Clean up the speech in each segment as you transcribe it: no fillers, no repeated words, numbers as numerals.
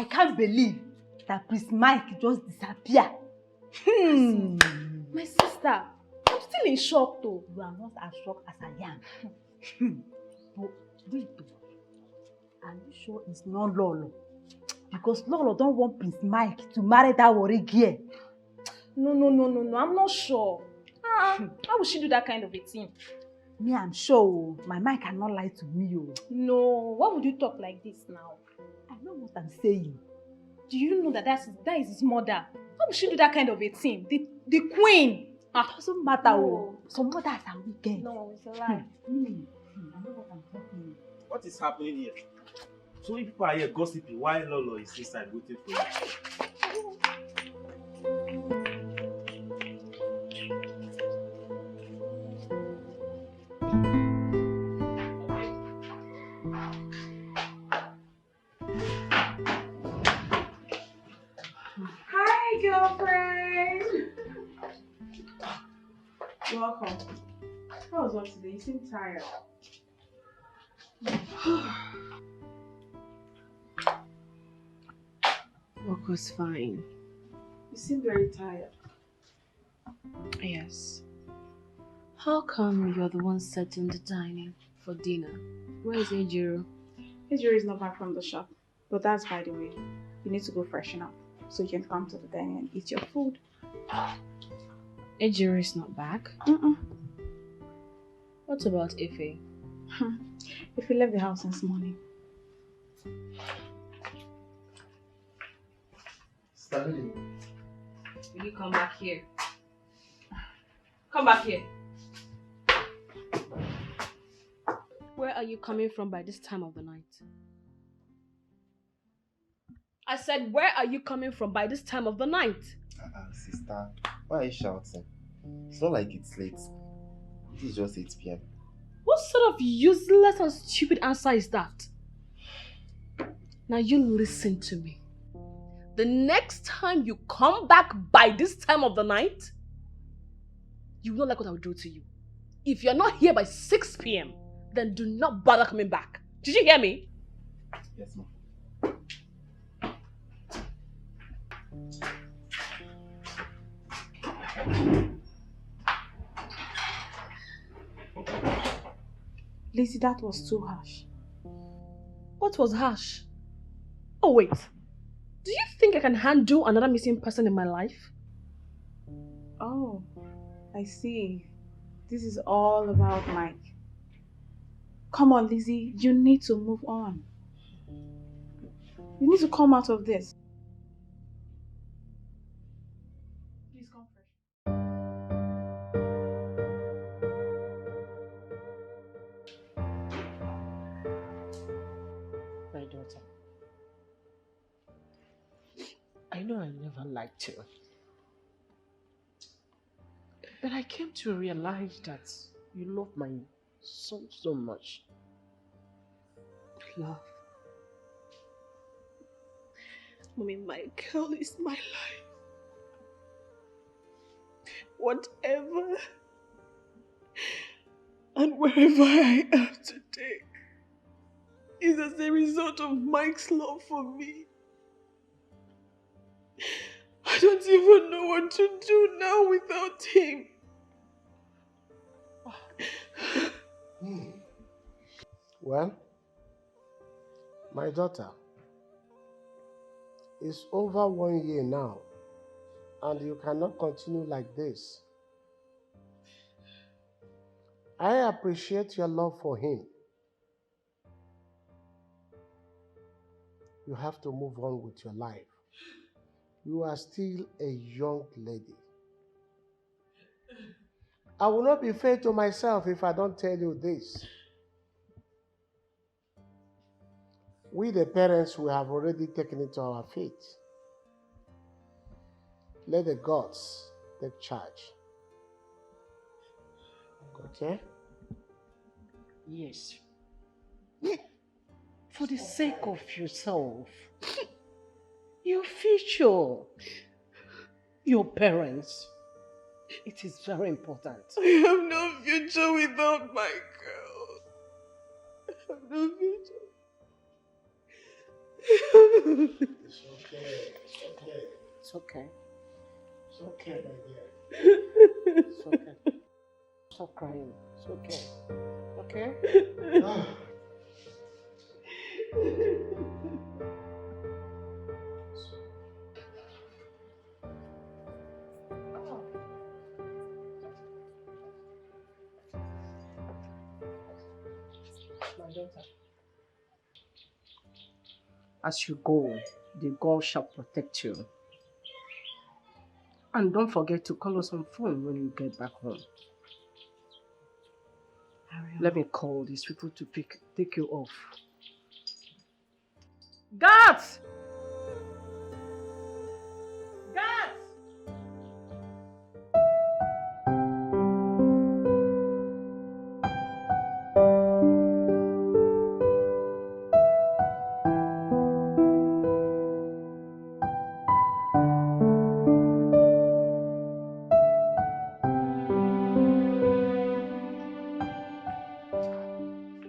I can't believe that Prince Mike just disappeared. My sister, I'm still in shock though. You are not as shocked as I am. But wait, are you sure it's not Lolo? Because Lolo don't want Prince Mike to marry that worry girl. No, I'm not sure. How would she do that kind of a thing? Me, I'm sure. My mind cannot lie to me. No, why would you talk like this now? I know what I'm saying. Do you know that that is his mother? How would she do that kind of a thing? The queen. It doesn't matter. No. Some mothers are wicked. No, it's a lie. I know what I'm talking. What is happening here? So if people are here gossiping, why Lolo is inside waiting for you? Hi, girlfriend. Welcome. How was work today? You seem tired. Work was fine. You seem very tired. Yes. How come you're the one setting the dining for dinner? Where is Ejiro? Ejiro is not back from the shop. But that's by the way. You need to go freshen up so you can come to the dining and eat your food. Ejiro is not back? What about Ife? Ife left the house this morning. Stanley. Will you come back here? Come back here. Where are you coming from by this time of the night? I said, where are you coming from by this time of the night? Sister, why are you shouting? It's not like it's late. It is just 8 p.m. What sort of useless and stupid answer is that? Now you listen to me. The next time you come back by this time of the night, you will not like what I will do to you. If you're not here by 6 p.m., then do not bother coming back. Did you hear me? Yes, ma'am. Lizzie, that was too harsh. What was harsh? Oh wait, do you think I can handle another missing person in my life? Oh, I see. This is all about Mike. Come on, Lizzie, you need to move on. You need to come out of this. Please come fresh. My daughter, I know I never liked you, but I came to realize that you love my son so much. Love. Mommy, my girl is my life. Whatever and wherever I am today is as a result of Mike's love for me. I don't even know what to do now without him. Well, my daughter, it's over 1 year now, and you cannot continue like this. I appreciate your love for him. You have to move on with your life. You are still a young lady. I will not be fair to myself if I don't tell you this. We, the parents, we have already taken it to our feet. Let the gods take charge. Okay? Yes. For the sake of yourself, your future, your parents, it is very important. I have no future without my girl. I have no future. It's okay. It's okay. It's okay. It's okay, my dear. It's okay. Stop crying. It's okay. Okay? Ah. My daughter. As you go, the God shall protect you. And don't forget to call us on phone when you get back home. Let me call these people to take you off. Guards! Guards!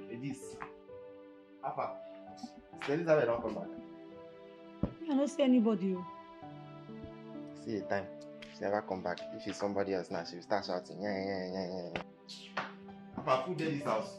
Ladies, Alpha, Sister Elizabeth don't come back. I don't see anybody. See the time. She never come back. If it's somebody else now, she will start shouting. Yeah. Alpha, who did this house?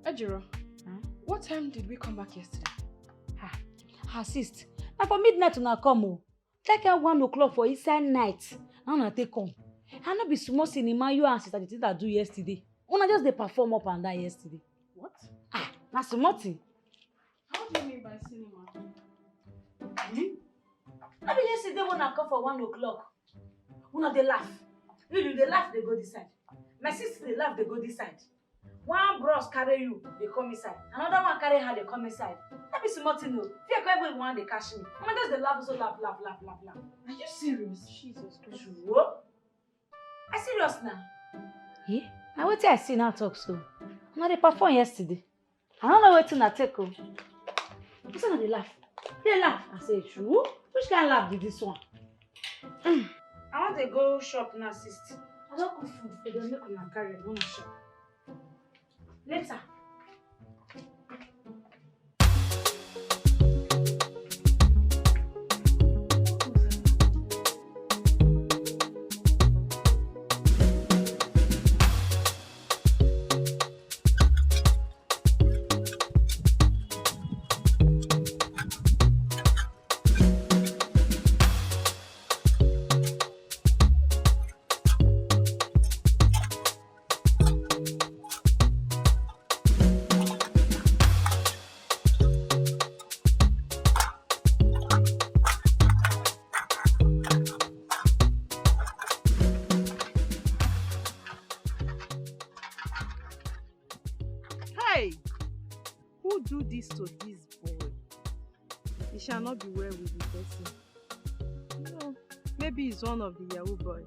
Ejiro, what time did we come back yesterday? Assist. Now for midnight una come o. Take out 1 o'clock for inside night. Now una take come. I no be small cinema you and sister the thing that do yesterday. Una just dey perform up and down yesterday. What? Na small thing. How do you mean by cinema? No be yesterday when I come for 1 o'clock. Una dey laugh. You dey laugh, they go this side. My sister dey laugh, they go this side. One bros carry you, they come inside. Another one carry her, they come inside. That be small thing, no. Fear everyone they catch me. And I just dey laugh, so laugh. Are you serious? Jesus Christ. True. I serious now. Yeah? Now what I see now talk so. Now they perform yesterday. I don't know what to take. What's not they laugh? They laugh. I say true. Which kind of laugh did this one? I want to go shop now, sister. I don't cook food for them. Make them carry it. I want to shop. Later. do this to this boy, he shall not be well with the person. No, maybe he's one of the Yahoo boys.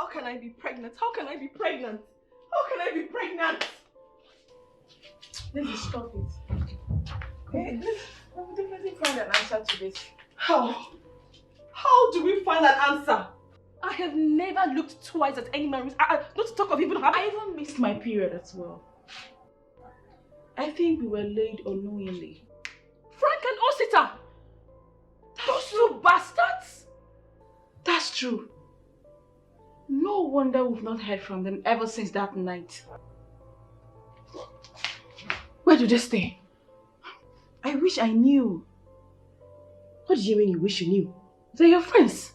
How can I be pregnant? How can I be pregnant? How can I be pregnant? Let's stop it. Hey, we'll definitely find an answer to this. How? How do we find an answer? I have never looked twice at any man. Not to talk of even having. I even missed my period as well. I think we were laid unknowingly. Frank and Osita! Those two bastards! That's true. No wonder we've not heard from them ever since that night. Where do they stay? I wish I knew. What do you mean you wish you knew? They're your friends.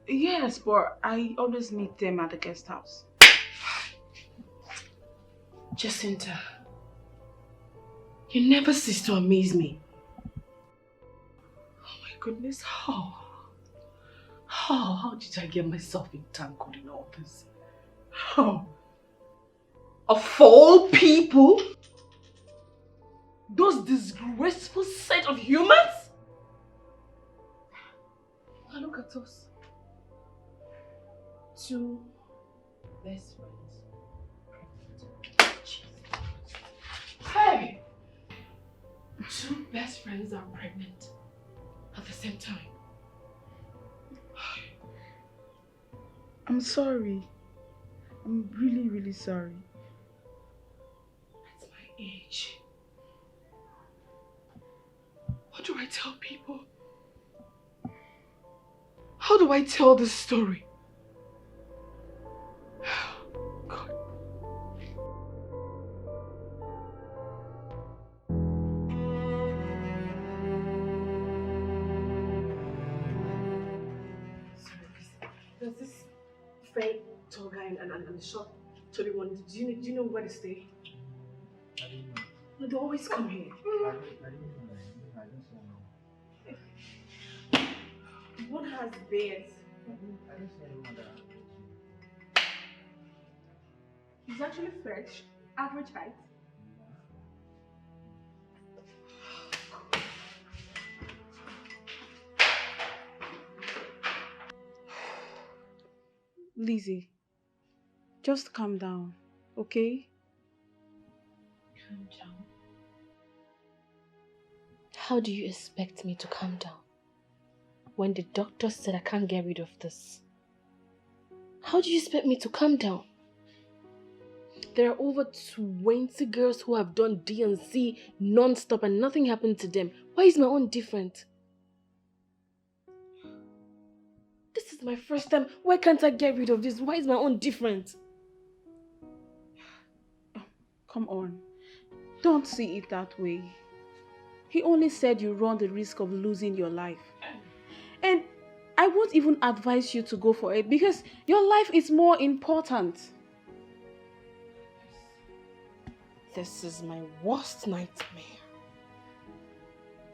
Yes, but I always meet them at the guest house. Jacinta, you never cease to amaze me. Oh my goodness, how did I get myself entangled in all this? How? Of all people? Those disgraceful set of humans? Now look at us. Two best friends. Hey! Two best friends are pregnant at the same time. I'm sorry. I'm really, really sorry. At my age. What do I tell people? How do I tell this story? God. Sorry, there's this fair tall guy and the short chubby one. Do you know where they stay? I didn't know. No, they always come here. I didn't know. One has bears. I didn't see anyone that He's actually fresh, average height. Lizzie, just calm down, okay? Calm down. How do you expect me to calm down when the doctor said I can't get rid of this? How do you expect me to calm down? There are over 20 girls who have done D&C non-stop and nothing happened to them. Why is my own different? This is my first time. Why can't I get rid of this? Why is my own different? Come on. Don't see it that way. He only said you run the risk of losing your life. And I won't even advise you to go for it because your life is more important. This is my worst nightmare.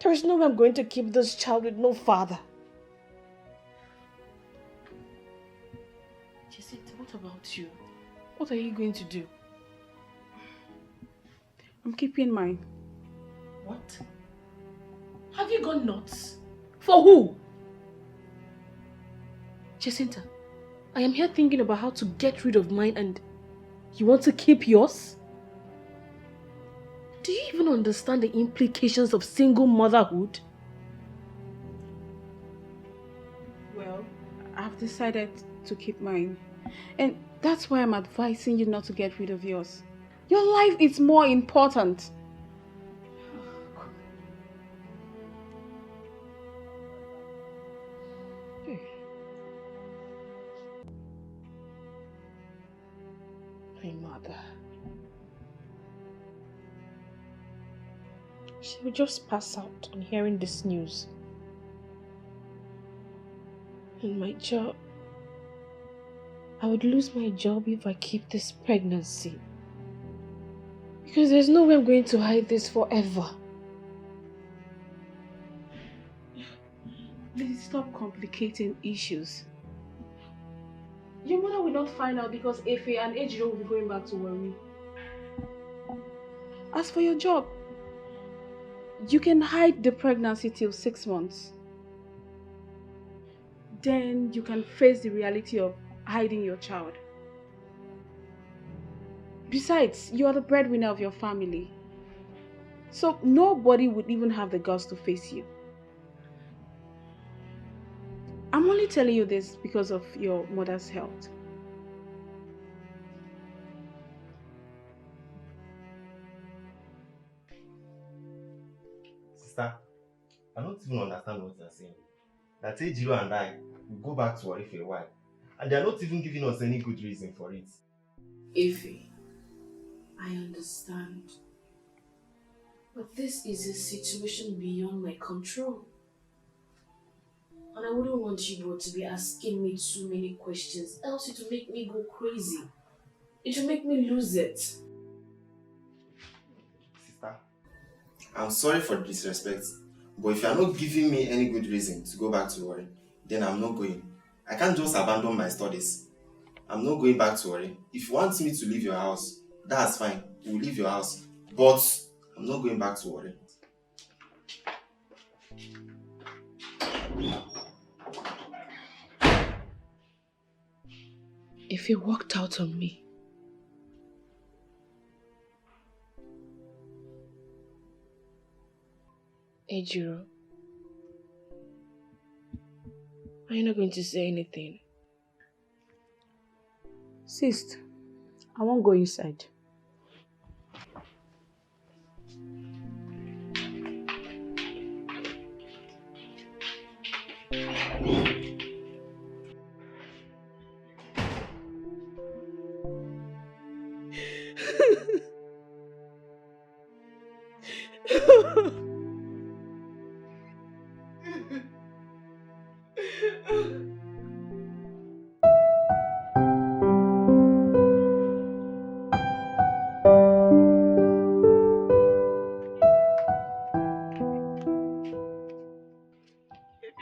There is no way I'm going to keep this child with no father. Jacinta, what about you? What are you going to do? I'm keeping mine. What? Have you gone nuts? For who? Jacinta, I am here thinking about how to get rid of mine and you want to keep yours? Do you even understand the implications of single motherhood? Well, I've decided to keep mine. And that's why I'm advising you not to get rid of yours. Your life is more important. My mother. She will just pass out on hearing this news. And my job. I would lose my job if I keep this pregnancy. Because there's no way I'm going to hide this forever. Please stop complicating issues. Your mother will not find out because Efe and Ejiro will be going back to worry. As for your job, you can hide the pregnancy till 6 months. Then you can face the reality of hiding your child. Besides, you are the breadwinner of your family. So nobody would even have the guts to face you. I'm only telling you this because of your mother's health. Sister, I don't even understand what you're saying. That Ejiro and I will go back to Warri for a while. And they are not even giving us any good reason for it. Ife, I understand. But this is a situation beyond my control. And I wouldn't want you both to be asking me too many questions, else it will make me go crazy. It will make me lose it. Sister, I'm sorry for the disrespect, but if you are not giving me any good reason to go back to Warri, then I'm not going. I can't just abandon my studies. I'm not going back to Warri. If you want me to leave your house, that's fine. We'll leave your house. But I'm not going back to Warri. If you walked out on me, Ejiro, are you not going to say anything? Sis, I won't go inside.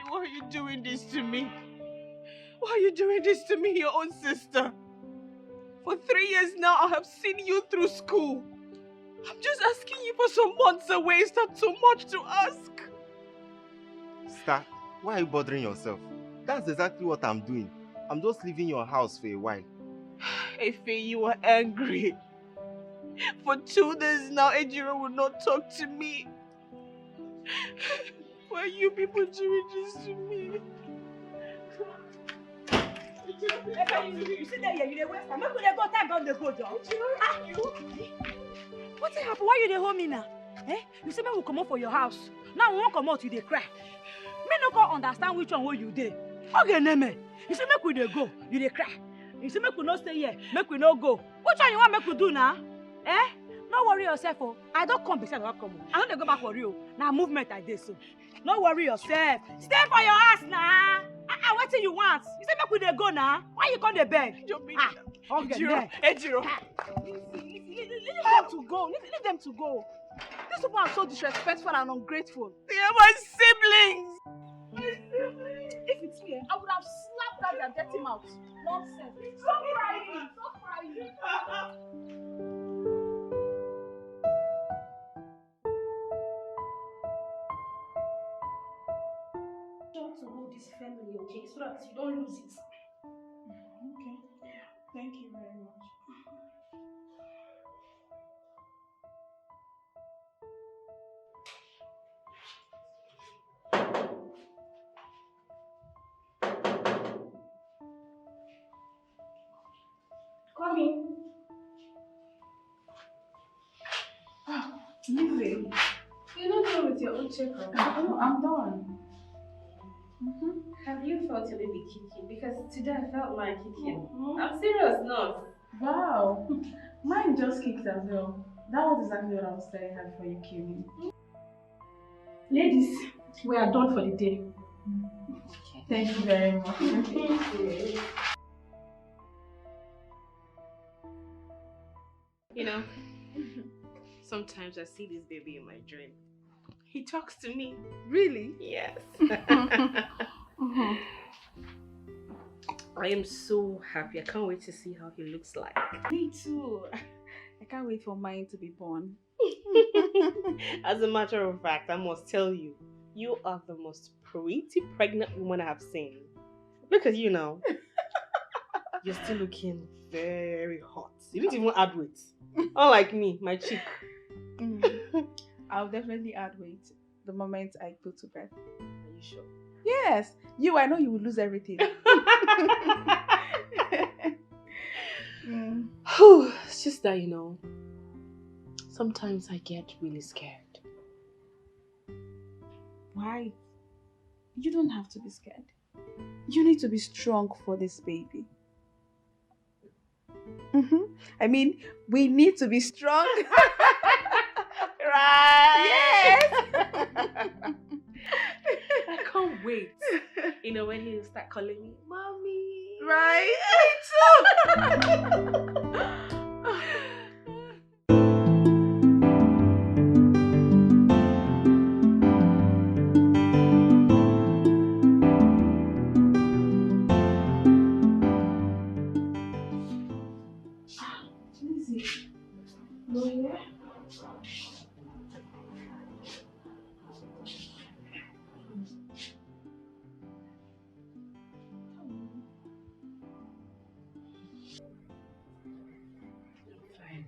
Why are you doing this to me? Why are you doing this to me, your own sister? For 3 years now, I have seen you through school. I'm just asking you for some months away. Is that too much to ask? Sister, why are you bothering yourself? That's exactly what I'm doing. I'm just leaving your house for a while. Efe, you are angry. For 2 days now, Ejiro will not talk to me. Why are you people doing this to me? You sit there, you waste time. Make we go time down the go, John. What happened? Why you dey hold me now? Eh? You say me will come out for your house. Now we won't come out, you dey cry. Me no go understand which one where you dey. Okay, name. You say make we dey go, you dey cry. You say make we no stay here, make we no go. Which one you want make we do now? Eh? No worry yourself, oh. I don't come beside what come. I don't go back for you. Now movement like this, so. No worry yourself. Stay for your ass now. What do you want? You say make we dey go now. Why you come dey beg? Okay, Ejiro. Leave them to go. Leave them to go. These people are so disrespectful and ungrateful. They are my siblings. If it's me, I would have slapped out their dirty mouth. Nonsense. Stop crying. Stop crying. To hold this family, okay, so that you don't lose it. Okay. Thank you very much. Come in. Leave. You're not done with your own checkup. No, I'm done. Have you felt your baby kicking? Because today I felt mine kicking. I'm serious, not. Wow. Mine just kicked as well. That was exactly what I was telling her before you came in. Ladies, we are done for the day. Thank you very much. You know, sometimes I see this baby in my dream. He talks to me. Really? Yes. I am so happy. I can't wait to see how he looks like. Me too. I can't wait for mine to be born. As a matter of fact, I must tell you, you are the most pretty pregnant woman I have seen. Look at you now. You're still looking very hot. You didn't even add weight. Unlike me, my cheek. I'll definitely add weight the moment I go to bed. Are you sure? Yes. I know you will lose everything. It's just that, sometimes I get really scared. Why? You don't have to be scared. You need to be strong for this baby. I mean, we need to be strong. Right? Yes. I can't wait. When he'll start calling me, Mommy. Right? Lizzie. No, yeah? Fine.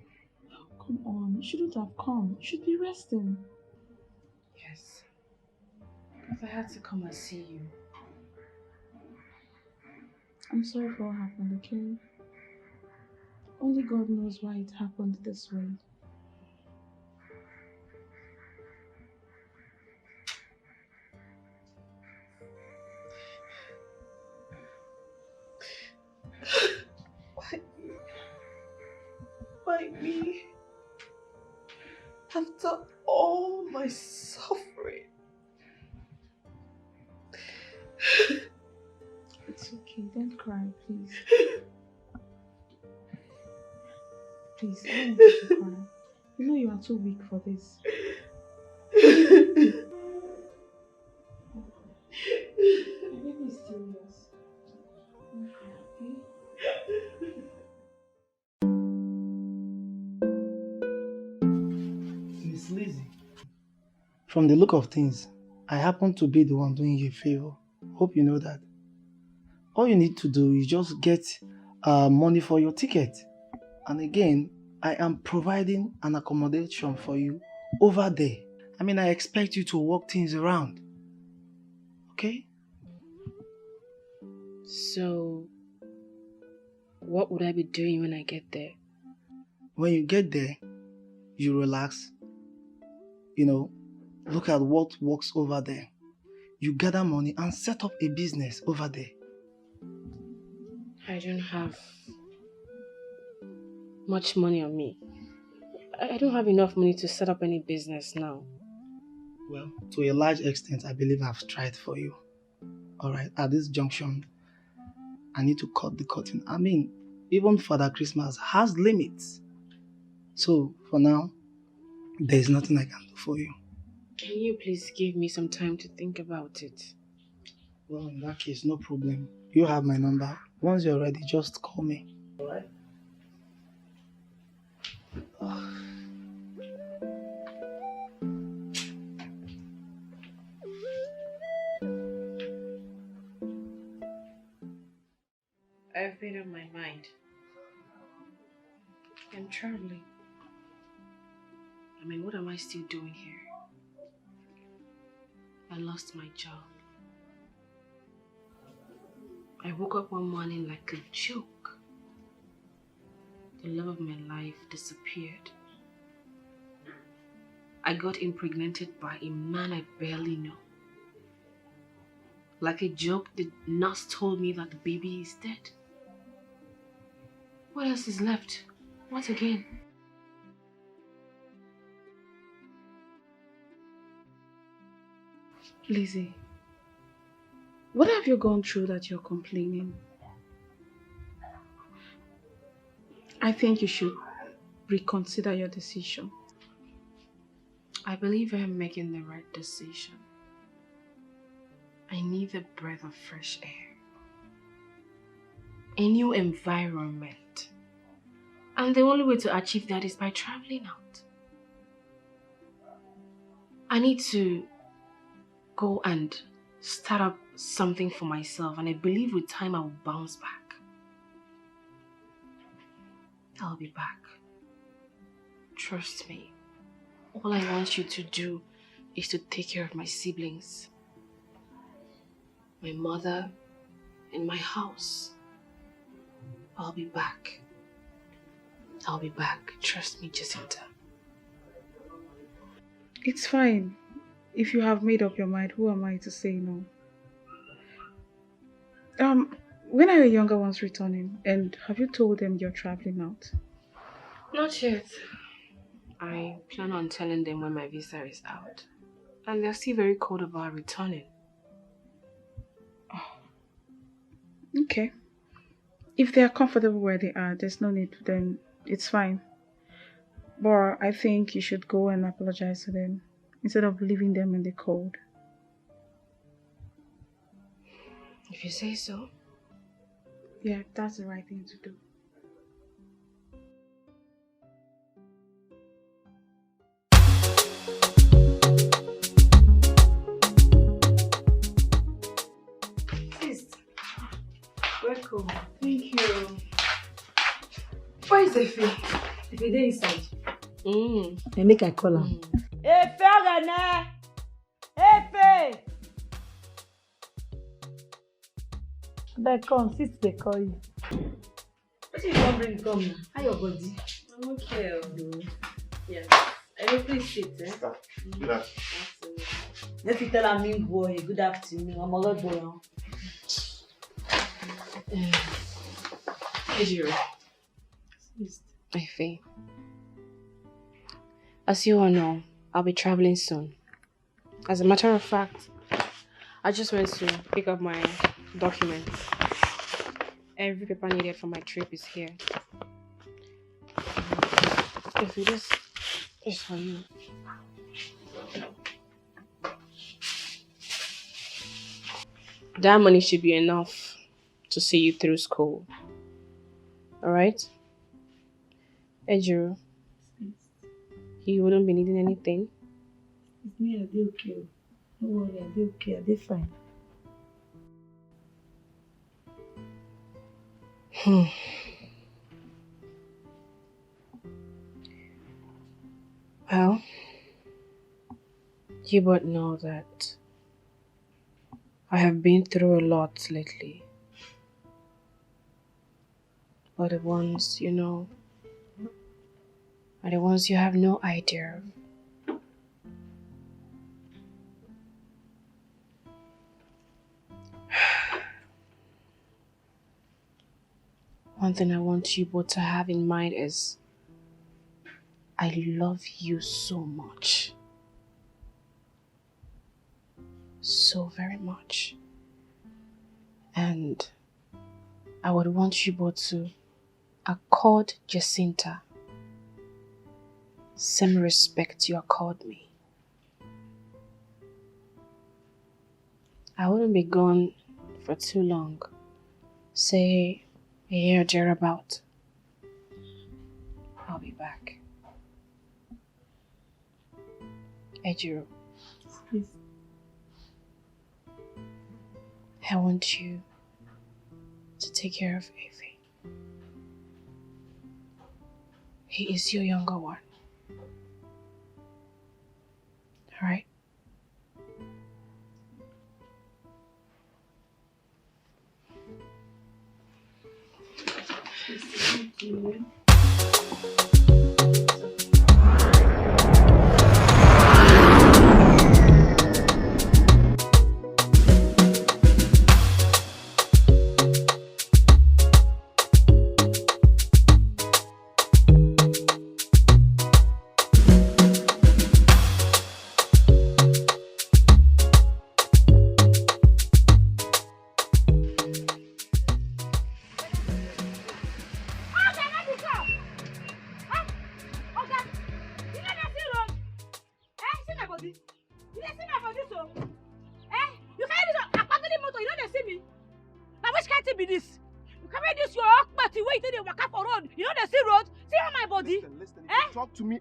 Come on, you shouldn't have come. You should be resting. Yes. If I had to come and see you. I'm sorry for what happened, okay? Only God knows why it happened this way. Why me? After all my suffering. It's okay, don't cry, please. Please, I don't want you to cry. You know you are too weak for this. My baby is still yours. Don't cry, okay? Miss Lizzie, from the look of things, I happen to be the one doing you a favor. Hope you know that. All you need to do is just get money for your ticket. And again, I am providing an accommodation for you over there. I mean, I expect you to work things around. Okay? So, what would I be doing when I get there? When you get there, you relax. Look at what works over there. You gather money and set up a business over there. I don't have much money on me. I don't have enough money to set up any business now. Well, to a large extent, I believe I've tried for you. Alright, at this junction, I need to cut the curtain. I mean, even Father Christmas has limits. So, for now, there's nothing I can do for you. Can you please give me some time to think about it? Well, in that case, no problem. You have my number. Once you're ready, just call me. Alright? I've made up my mind. I'm traveling. I mean, what am I still doing here? I lost my job. I woke up one morning like a joke. The love of my life disappeared. I got impregnated by a man I barely know. Like a joke, the nurse told me that the baby is dead. What else is left? What again? Lizzie, what have you gone through that you're complaining? I think you should reconsider your decision. I believe I'm making the right decision. I need a breath of fresh air. A new environment. And the only way to achieve that is by traveling out. I need to go and start up something for myself, and I believe with time I will bounce back. I'll be back. Trust me. All I want you to do is to take care of my siblings, my mother, and my house. I'll be back. I'll be back. Trust me, Jacinta. It's fine. If you have made up your mind, who am I to say no? When are your younger ones returning? And have you told them you're traveling out? Not yet. I plan on telling them when my visa is out. And they're still very cold about returning. Oh. Okay. If they are comfortable where they are, there's no need, then it's fine. But I think you should go and apologize to them instead of leaving them in the cold. If you say so. Yeah, that's the right thing to do. Welcome. Thank you. Where is Efe? Efe dey inside. I make I call am. Efe Ogene! Efe! Abeg come, sis dey call you. What you wan bring come now? How your body? I'm okay. Yes. Please sit, eh? Good afternoon. Let me tell am new boy, good afternoon. I'm a good boy. Ejiro. Efe. As you all know, I'll be traveling soon. As a matter of fact, I just went to pick up my documents. Every paper needed for my trip is here. Efe, this is for you. That money should be enough to see you through school. Alright? Ejiro, you wouldn't be needing anything? It's me, I dey okay. Don't worry, I dey okay, I dey fine. Well, you both know that I have been through a lot lately. But the ones you know are the ones you have no idea of. One thing I want you both to have in mind is I love you so much. So very much. And I would want you both to accord Jacinta same respect you accord me. I wouldn't be gone for too long. Say a year or thereabout. I'll be back. Ejiro. Please. I want you to take care of Efe. He is your younger one. Alright? Thank you.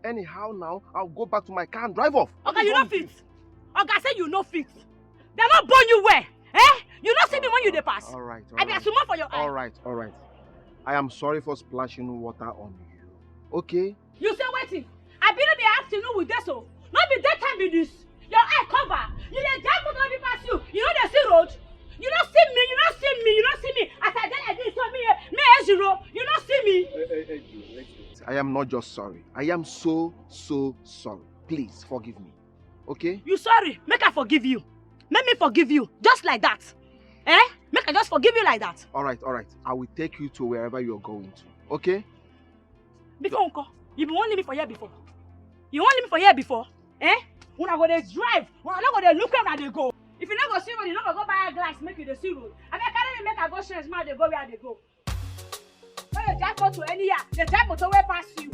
Anyhow now, I'll go back to my car and drive off. Okay, you no fit. Oga say you no fit. They not born you where? Eh? You not see me when you dey pass. Alright. I be a sumo for your eye. Alright. I am sorry for splashing water on you. Okay? You say waiting. I believe the afternoon with this so. Not be that time with this. Your eye cover. You dey drive motor every pass you. You know they see road. You don't see me. You don't see me. You don't see me. As I did like this, so me zero. You don't see me. I am not just sorry. I am so sorry. Please forgive me. Okay? You sorry. Make I forgive you. Make me forgive you. Just like that. Eh? Make I just forgive you like that. Alright. I will take you to wherever you're going to. Okay? Before Uncle, you been wanting me for here before. You want me for here before? Eh? When I go to drive, when I not go to look where they go. If you not go see road, you not go buy a glass, make you the see road. I mean, carry me make I go change my they go where they go. When you drive to any year, the drive motor way pass you.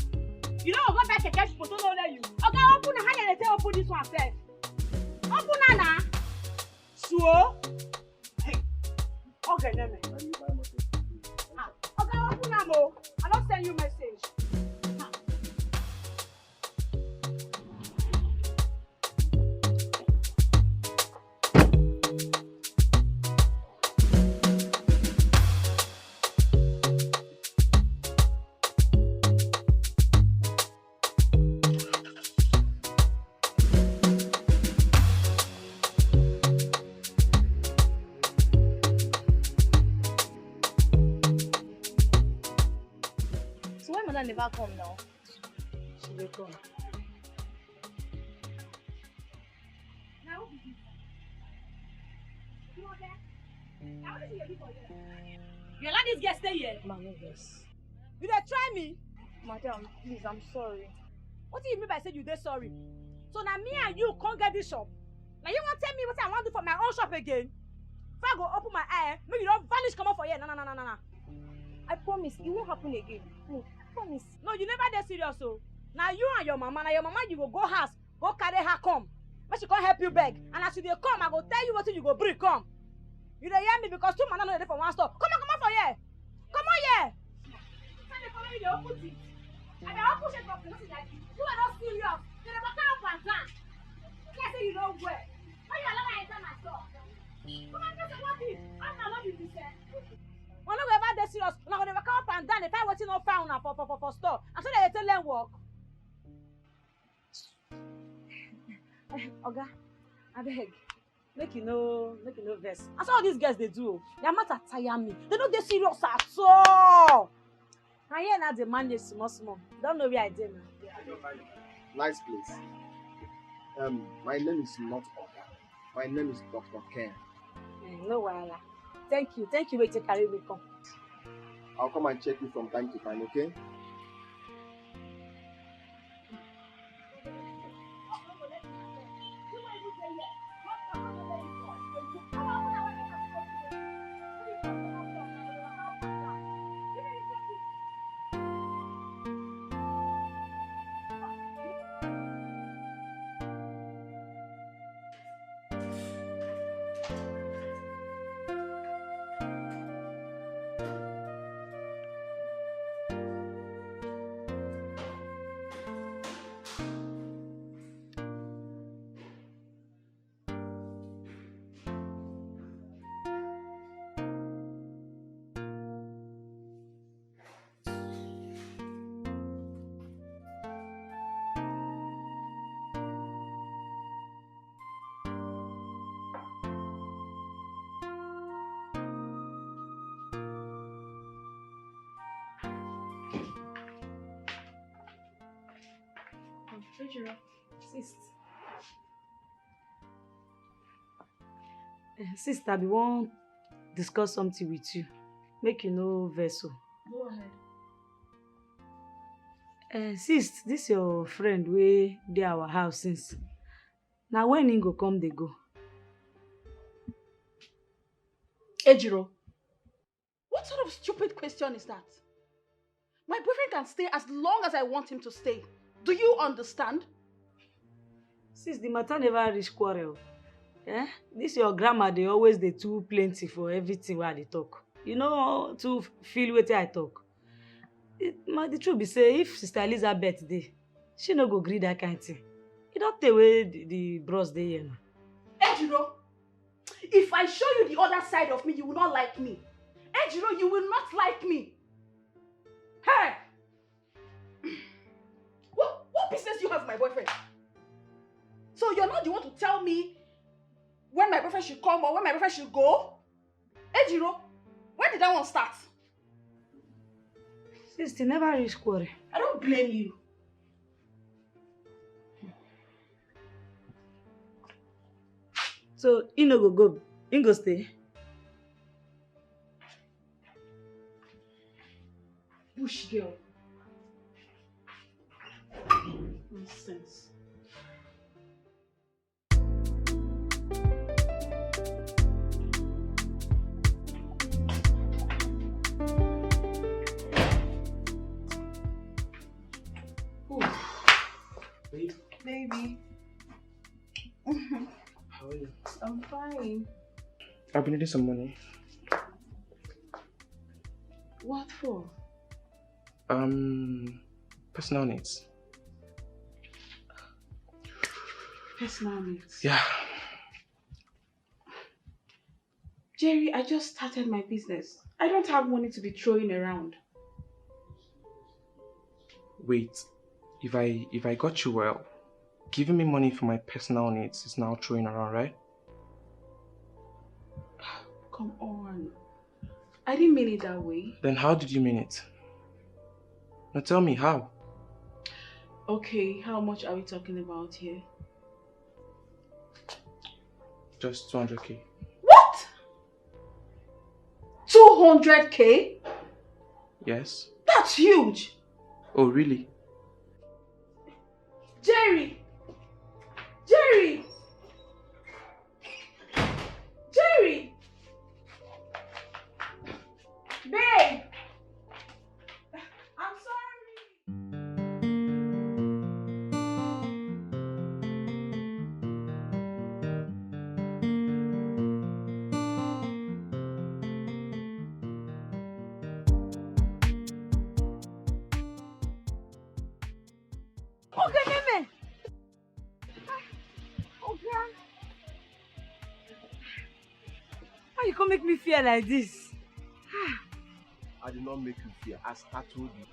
You don't go back to catch photo no let you. Okay, open the hand and they open this one first. Open Nana. So. Hey. Okay, then. Okay, open Namo. I don't send you message. Never come now. She will come. Now, you okay? Now, what is your people here? You let this girl stay here? Mama, yes. You dey try me? Madam, please, I'm sorry. What do you mean by saying you dey sorry? So now me and you can't get this shop. Now you want to tell me what I want to do for my own shop again? If I go open my eye, maybe you don't vanish come up for here. No. I promise, it won't happen again. No. Promise. No, you never dey serious so. Now you and your mama, you go house, go carry her come. But she can't help you beg. And as you dey come, I go tell you what you go bring come. You dey hear me because two man are not there for one store. Come on for here. Come on here. You dey open it. And they open it for nothing like this. You are not serious. You never come up and down. You say you don't wear. Why you allow me enter my store? Come on, just walk in. I'm not love you this year. We're not going to be serious. We're not going to come up and down. They find what's not found for store. And so they tell them work. Oga, I beg. Make you know verse. That's all these girls they do. They are not tire me. They don't get serious at all. And here now the man is small. Don't know where I did now. Nice place. My name is not Oga. My name is Dr. Ken. No wahala. Thank you. Wait to carry me come. I'll come and check you from time to time, okay? Sister, we won't discuss something with you. Make you know vessel. Go ahead. Sis, this your friend wey dey our house since. Now when he go come, they go. Ejiro, what sort of stupid question is that? My boyfriend can stay as long as I want him to stay. Do you understand? Sis, the matter never reach quarrel. This your grandma, they always dey too plenty for everything while they talk. You know, to feel wetin I talk. The truth be say, if Sister Elizabeth dey, she no go gree that kind of thing. You don't take away the bros dey here now. Ejiro, if I show you the other side of me, you will not like me. Ejiro, you will not like me. Hey! What business do you have with my boyfriend? So you're not the one to tell me when my boyfriend should come or when my boyfriend should go? Ejiro, when did that one start? Sister, never reach quarrel. I don't blame you. So, you no go, you go stay. Bush girl. Nonsense. Baby. How are you? I'm fine. I've been needing some money. What for? Personal needs. Personal needs. Yeah. Jerry, I just started my business. I don't have money to be throwing around. Wait, if I got you well, giving me money for my personal needs is now throwing around, right? Come on. I didn't mean it that way. Then how did you mean it? Now tell me how. Okay, how much are we talking about here? Just 200k. What? 200k? Yes. That's huge. Oh, really? Jerry! Jerry! Jerry! Babe! I'm sorry. Okay, Meme. Okay. How you come make me feel like this? I did not make you fear. I told you.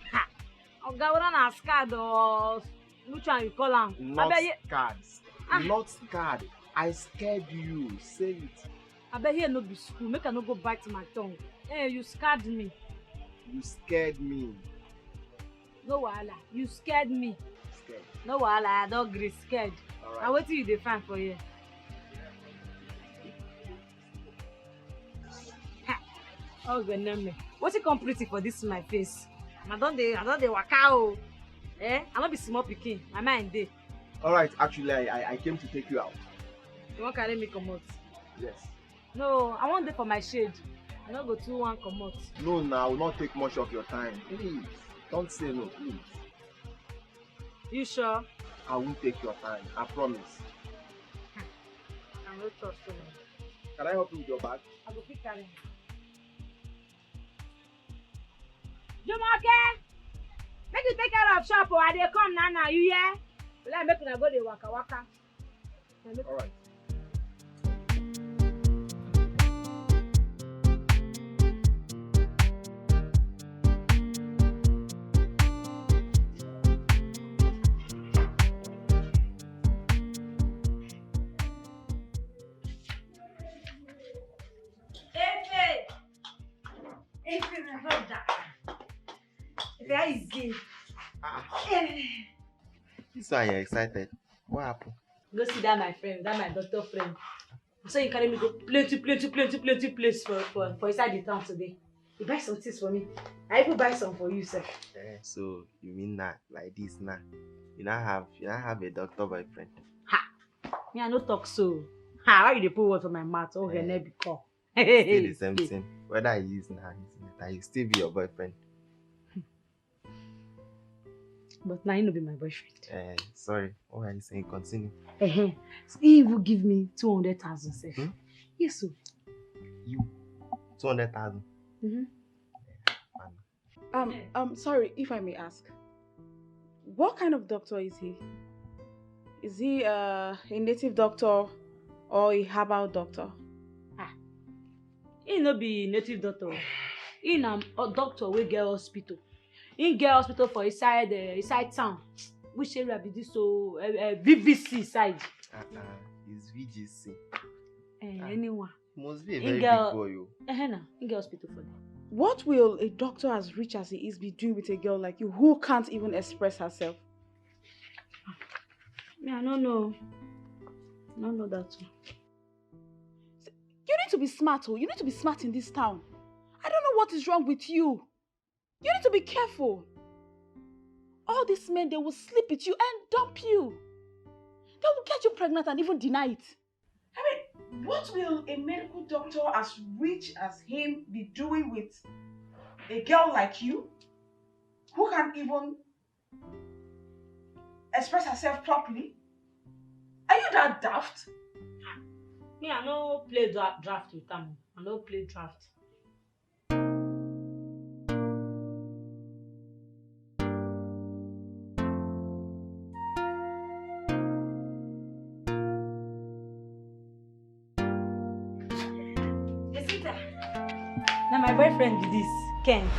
Okay, whether na scared or Luchy you call am. Not scared. Not scared. I scared you. Say it. I bet here no be school. Make I no go bite my tongue. Hey, you scared me. You scared me. No wahala. You scared me. Scared. No wahala. I don't agree. Scared. Alright. Now wetin you dey find for here? Oh goodness. What's it come pretty for this my face? I don't dey waka o. Eh? I no be small pikin. My mind dey. Alright, actually I came to take you out. You wan carry me comot? Yes. No, I wan dey for my shade. I no go too wan comot. No, now I will not take much of your time. Please. Don't say no, please. You sure? I won't take your time. I promise. I no trust you. Can I help you with your bag? I go fit carry am. Jumoke! Make you take care of shop or I dey come now, you hear? Like make una go dey waka waka. Alright. Efe, my brother. Efe, how is it? This one you're excited. What happened? Go see that my friend, that my doctor friend. So you carry me go plenty place for inside the town today. You buy some things for me. I even buy some for you, sir. So you mean that like this now? You not have a doctor boyfriend? Ha! Me I no talk so. Ha! Why you dey put word for my mouth? Oh, her never be call. Still the same thing. Whether he is now, he still be your boyfriend. But now he no be my boyfriend. Sorry. What are you saying? Continue. So he even give me 200,000, sir. Yes, sir. You 200,000. Sorry, if I may ask. What kind of doctor is he? Is he a native doctor or a herbal doctor? He no be native doctor. He na a doctor wey get hospital. In get hospital for inside town. Which area be this? So VVC side. It's VGC. Anyone. Must be a very big boy. In get hospital for them. What will a doctor as rich as he is be doing with a girl like you who can't even express herself? I don't know. I don't know that too. You need to be smart, oh. You need to be smart in this town. I don't know what is wrong with you. You need to be careful. All these men, they will sleep with you and dump you. They will get you pregnant and even deny it. I mean, what will a medical doctor as rich as him be doing with a girl like you who can't even express herself properly? Are you that daft? Me, I no play draft with them. I no play draft. Jacinta, now my boyfriend be this, Ken.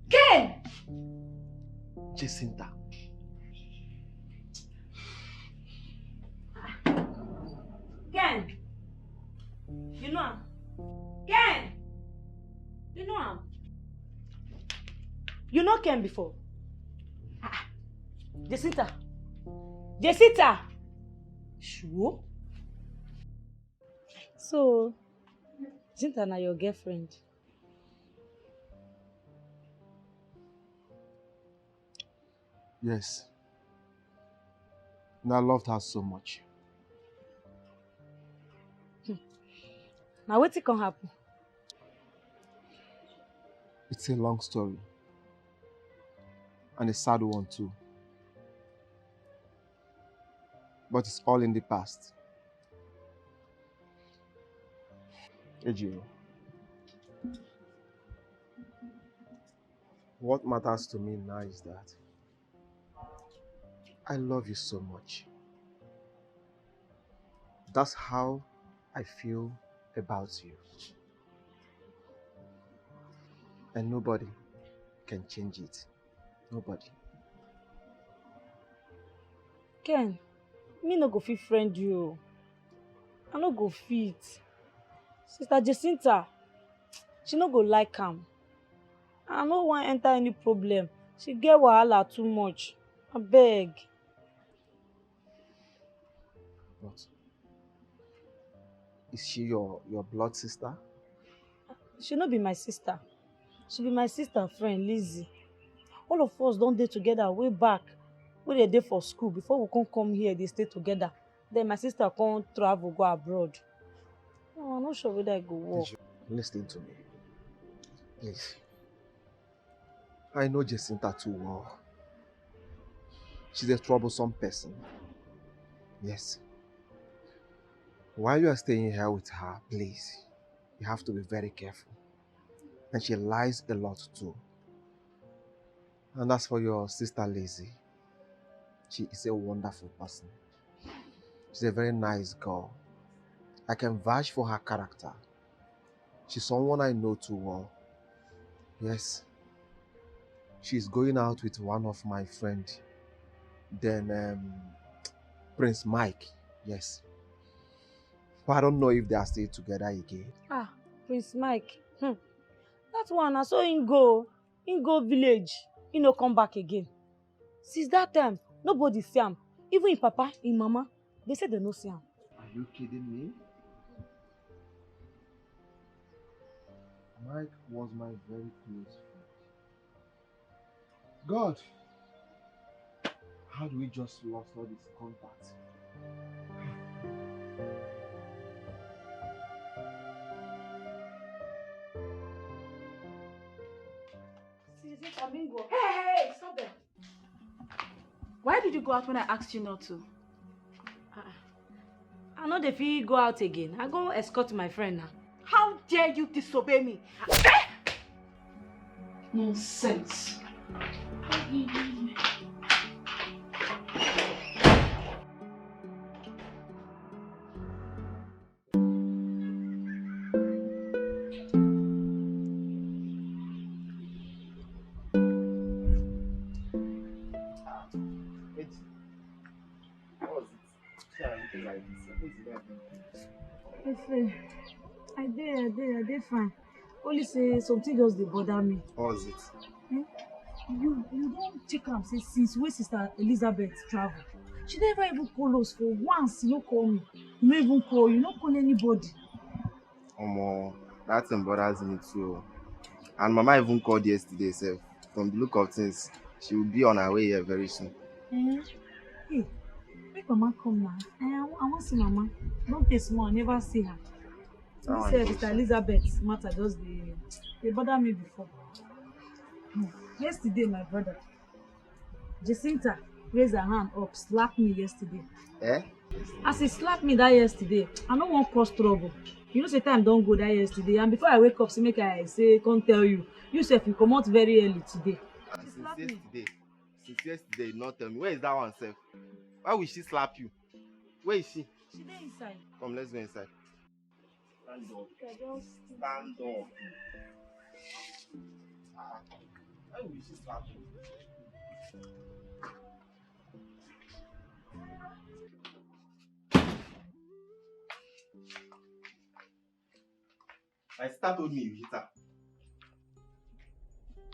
Ken! Jacinta. Ken! You know him? Ken! You know him? You know Ken before? Jacinta! Jacinta! Sure? So, Jacinta na your girlfriend? Yes. And I loved her so much. Now wetin come happen? It's a long story. And a sad one too. But it's all in the past. Ejiro. What matters to me now is that I love you so much. That's how I feel about you. And nobody can change it. Nobody. Ken, me no go fit friend you. I no go fit. Sister Jacinta, she no go like am. I no wan enter any problem. She get wahala too much. Abeg. But is she your blood sister? She no be my sister. She be my sister friend, Lizzie. All of us don dey together way back. We dey dey for school before we come here, dey stay together. Then my sister come travel go abroad. No, I'm not sure whether I go work. Listen to me. Please. I know Jacinta too well. She's a troublesome person. Yes. While you are staying here with her, please, you have to be very careful. And she lies a lot too. And as for your sister Lizzie, she is a wonderful person. She's a very nice girl. I can vouch for her character. She's someone I know too well. Yes. She's going out with one of my friends. Then Prince Mike. Yes. But I don't know if they are still together again. Prince Mike. That one, I saw him go village. He no come back again. Since that time, nobody see him. Even his papa, his mama, they said they no see him. Are you kidding me? Mike was my very close friend. God! How do we just lost all this contact? Hey, stop there. Why did you go out when I asked you not to? I know they fit go out again. I go escort my friend now. How dare you disobey me? Nonsense. I did fine. Only say something just dey bother me. What was it? Eh? You don't check am say since wey Sister Elizabeth travel. She never even call us for once. You no call me. You no even call. You no call anybody. Omo, that thing bothers me too. And Mama even called yesterday sef. From the look of things, she will be on her way here very soon. Hey, make Mama come now. I wan see Mama. Don't take small, I never see her. This Sister Elizabeth matter just dey bother me before. Yesterday, my brother, Jacinta raised her hand up, slapped me yesterday. Eh? As he slapped me that yesterday, I no wan cause trouble. You know say time don go that yesterday, and before I wake up, say make I say come tell you. You sef you comot very early today. Since yesterday, you not tell me. Where is that one sef? Why will she slap you? Where is she? She dey inside. Come, let's go inside. Stand up. Stand up. Why will she slap you? My sister told me you hit her.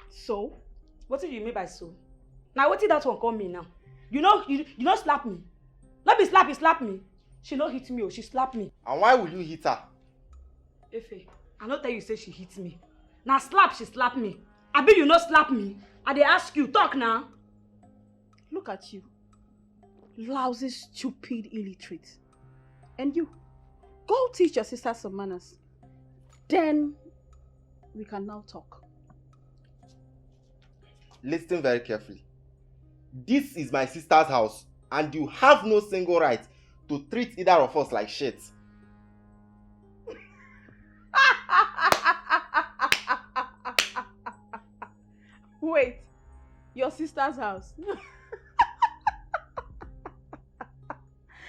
So? What do you mean by so? Now what did that one call me now? You know slap me. Not be slap, you slap me. She no hit me or she slapped me. And why will you hit her? Efe, I no tell you say she hit me. Now slap, she slapped me. Abi you no slap me. I dey ask you, talk now. Look at you. Lousy, stupid, illiterate. And you, go teach your sister some manners. Then we can now talk. Listen very carefully. This is my sister's house, and you have no single right to treat either of us like shit. Wait, your sister's house?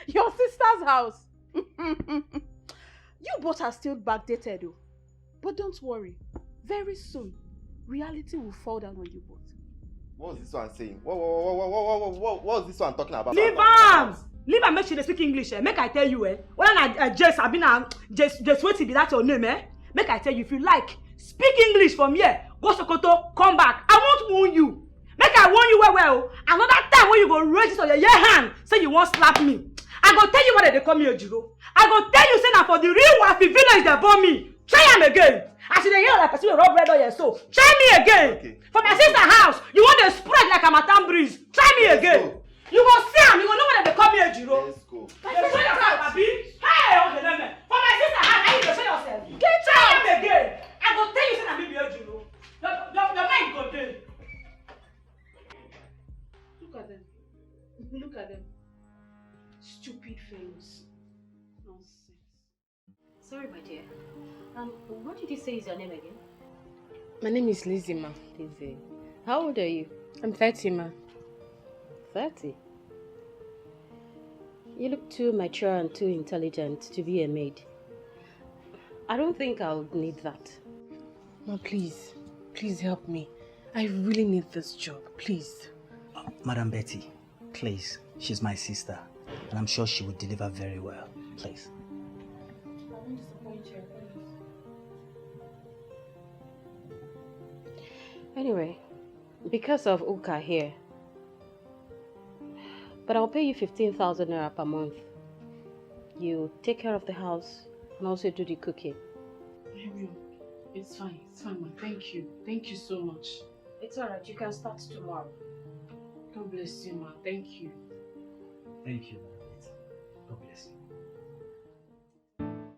Your sister's house? You both are still backdated though. But don't worry, very soon, reality will fall down on you both. What was this one saying? What was this one talking about? Leave am! Leave am make she dey speak English, eh? Make I tell you, eh? Whether na Jess, abi na Jess wetin be that your name, eh? Make I tell you, if you like, speak English from here, go Sokoto, come back. I won't warn you. Make I warn you well. Another time when you go raise this on your hand, say you won't slap me. I go tell you what they call me Ojiro. I go tell you say na for the real Wafi village they born me. Try am again. I see the yell like I see a rub red on your soul. Try me again. Okay. For my sister's house, you want to spread like a Matam breeze. Try me again. You go see am, you go know what they call me Ojiro. Let's go. Show yourself, Abi. Hey, okay, let me. For my sister's house, I need to show yourself. Try am again. I go tell you say na me be Ojiro. Your mind go there. Look at them. Look at them. Stupid fellows. Nonsense. Sorry, my dear. What did you say is your name again? My name is Lizzie, ma. Lizzie. How old are you? I'm 30, ma. 30? You look too mature and too intelligent to be a maid. I don't think I would need that. Ma, please. Please help me. I really need this job. Please. Madam Betty, please. She's my sister. And I'm sure she would deliver very well. Please. I won't disappoint you. Anyway, because of Uka here, but I'll pay you 15,000 naira per month. You take care of the house and also do the cooking. It's fine, ma. Thank you. Thank you so much. It's alright, you can start tomorrow. God bless you, ma. Thank you. Thank you, Madam Betty. God bless you.